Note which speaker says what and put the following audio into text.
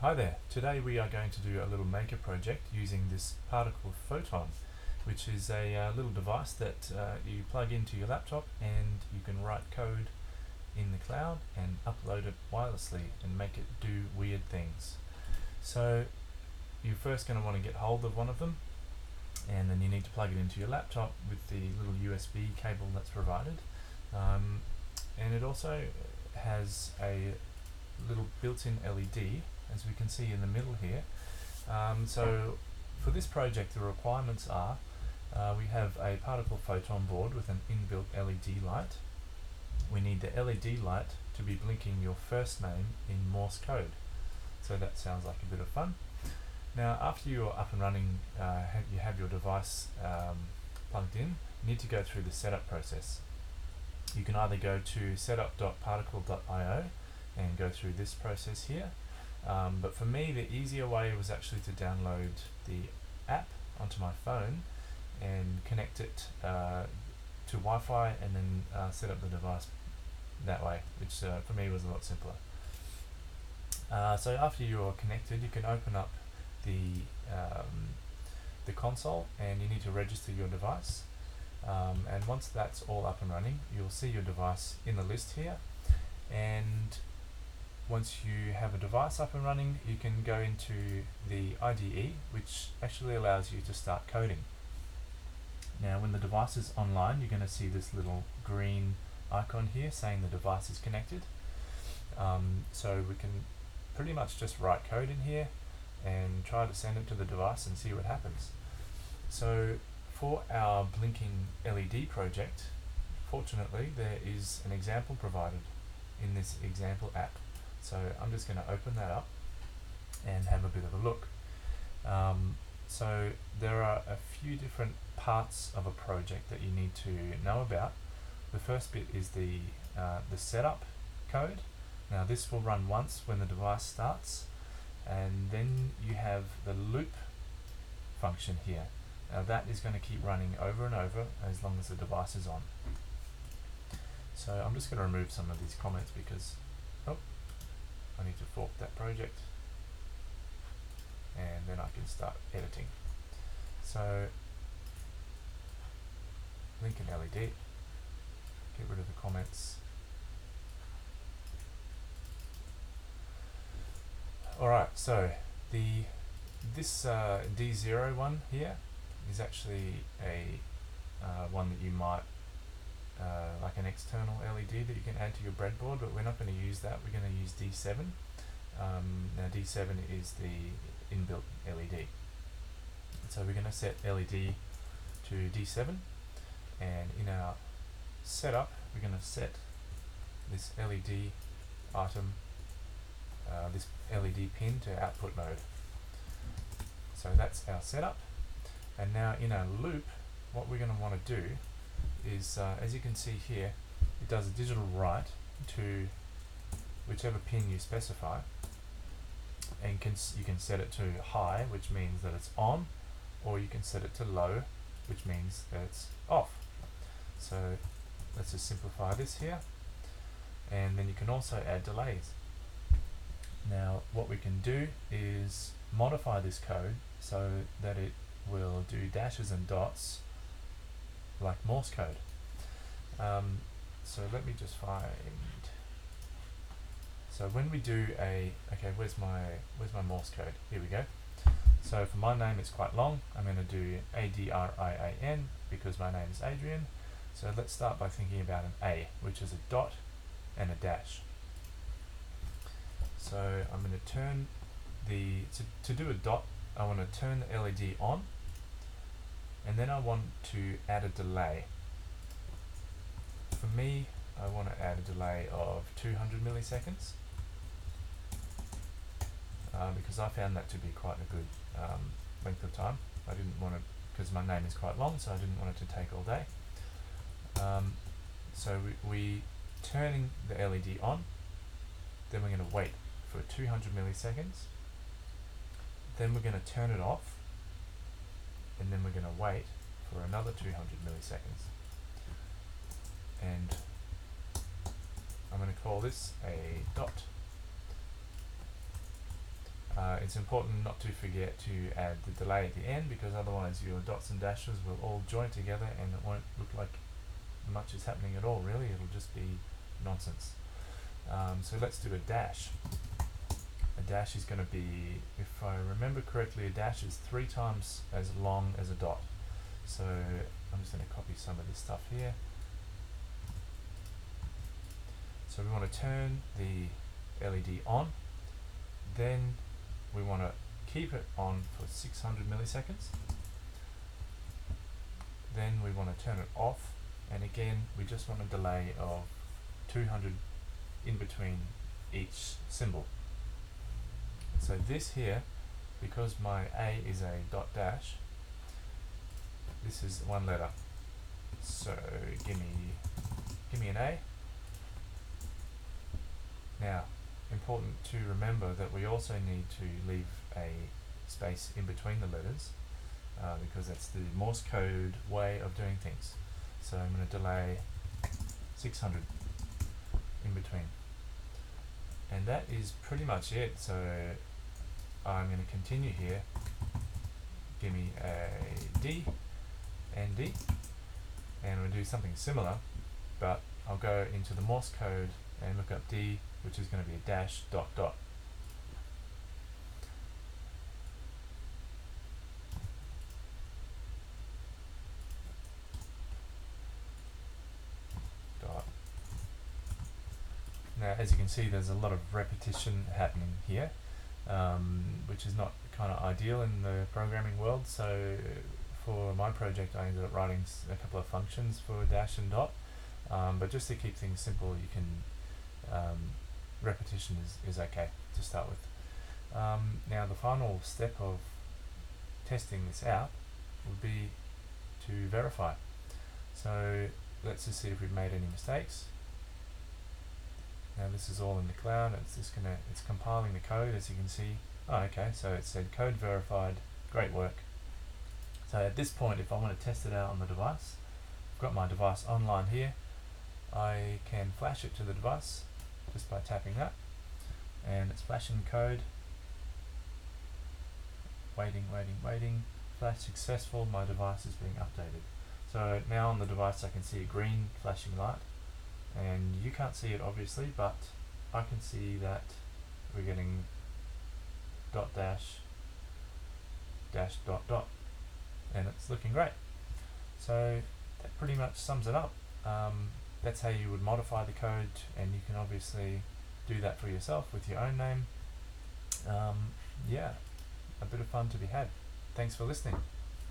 Speaker 1: Hi there, today we are going to do a little maker project using this particle photon, which is a little device that you plug into your laptop and you can write code in the cloud and upload it wirelessly and make it do weird things. So you're first going to want to get hold of one of them, and then you need to plug it into your laptop with the little USB cable that's provided. And it also has a little built-in LED, as we can see in the middle here. So for this project, the requirements are we have a particle photon board with an inbuilt LED light. We need the LED light to be blinking your first name in Morse code. So that sounds like a bit of fun. Now, after you're up and running, you have your device plugged in, you need to go through the setup process. You can either go to setup.particle.io and go through this process here. But for me, the easier way was actually to download the app onto my phone and connect it to Wi-Fi and then set up the device that way, which for me was a lot simpler. So after you're connected, you can open up the console and you need to register your device. And once that's all up and running, you'll see your device in the list here. And once you have a device up and running, you can go into the IDE, which actually allows you to start coding. Now, when the device is online, you're going to see this little green icon here saying the device is connected. So we can pretty much just write code in here and try to send it to the device and see what happens. So for our blinking LED project, fortunately there is an example provided in this example app. So I'm just going to open that up and have a bit of a look. So there are a few different parts of a project that you need to know about. The first bit is the setup code. Now this will run once when the device starts, and then you have the loop function here. Now that is going to keep running over and over as long as the device is on. So I'm just going to remove some of these comments because I need to fork that project and then I can start editing. So link an LED, get rid of the comments. Alright, so this D0 one here is actually a one that you might like an external LED that you can add to your breadboard, but we're not going to use that. We're going to use D7. Now D7 is the inbuilt LED. So we're going to set LED to D7, and in our setup we're going to set this LED item, this LED pin to output mode. So that's our setup, and now in our loop what we're going to want to do is, as you can see here, it does a digital write to whichever pin you specify, and you can set it to high, which means that it's on, or you can set it to low, which means that it's off. So let's just simplify this here, and then you can also add delays. Now what we can do is modify this code so that it will do dashes and dots like Morse code. So let me just find. So when we do where's my Morse code? Here we go. So for my name, it's quite long. I'm going to do ADRIAN because my name is Adrian. So let's start by thinking about an A, which is a dot and a dash. So I'm going to turn to do a dot, I want to turn the LED on, and then I want to add a delay. For me, I want to add a delay of 200 milliseconds because I found that to be quite a good length of time. I didn't want to, because my name is quite long, so I didn't want it to take all day. So we turning the LED on, then we're going to wait for 200 milliseconds, then we're going to turn it off, and then we're going to wait for another 200 milliseconds. And I'm going to call this a dot. it's important not to forget to add the delay at the end, because otherwise your dots and dashes will all join together and it won't look like much is happening at all really. It'll just be nonsense. So let's do a dash. A dash is going to be, if I remember correctly, a dash is 3 times as long as a dot. So I'm just going to copy some of this stuff here. So we want to turn the LED on, then we want to keep it on for 600 milliseconds, then we want to turn it off, and again we just want a delay of 200 in between each symbol. So this here, because my A is a dot dash, this is one letter, so give me an A. Now, important to remember that we also need to leave a space in between the letters, because that's the Morse code way of doing things. So I'm going to delay 600 in between. And that is pretty much it. So I'm going to continue here. Give me a D and D. And we'll do something similar, but I'll go into the Morse code and look up D, which is going to be a dash dot dot. Dot. Now, as you can see, there's a lot of repetition happening here, which is not kind of ideal in the programming world. So for my project, I ended up writing a couple of functions for dash and dot, but just to keep things simple, you can repetition is okay to start with. Now the final step of testing this out would be to verify. So let's just see if we've made any mistakes. Now this is all in the cloud. It's compiling the code, as you can see. Oh, okay, so it said code verified, great work. So at this point, if I want to test it out on the device, I've got my device online here. I can flash it to the device just by tapping that, and it's flashing code. Waiting, flash successful, my device is being updated. So now on the device I can see a green flashing light, and you can't see it obviously, but I can see that we're getting dot dash dash dot dot, and it's looking great. So that pretty much sums it up. That's how you would modify the code, and you can obviously do that for yourself with your own name. Yeah, a bit of fun to be had. Thanks for listening.